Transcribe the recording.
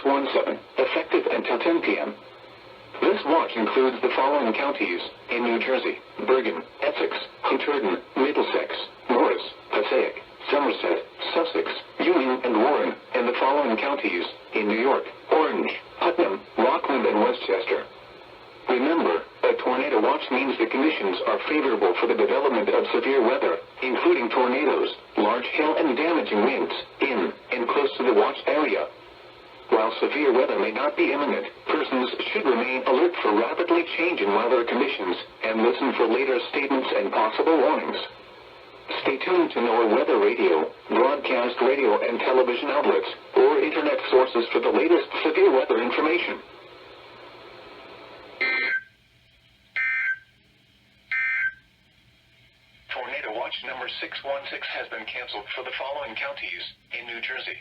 617, effective until 10 p.m. This watch includes the following counties in New Jersey: Bergen, Essex, Hunterdon, Middlesex, Morris, Passaic, Somerset, Sussex, Union, and Warren, and the following counties in New York: Orange, Putnam, Rockland, and Westchester. Remember, a tornado watch means the conditions are favorable for the development of severe weather, including tornadoes, large hail, and damaging winds in and close to the watch area. While severe weather may not be imminent, persons should remain alert for rapidly changing weather conditions and listen for later statements and possible warnings. Stay tuned to NOAA weather radio, broadcast radio and television outlets, or internet sources for the latest severe weather information. Tornado watch number 616 has been canceled for the following counties in New Jersey: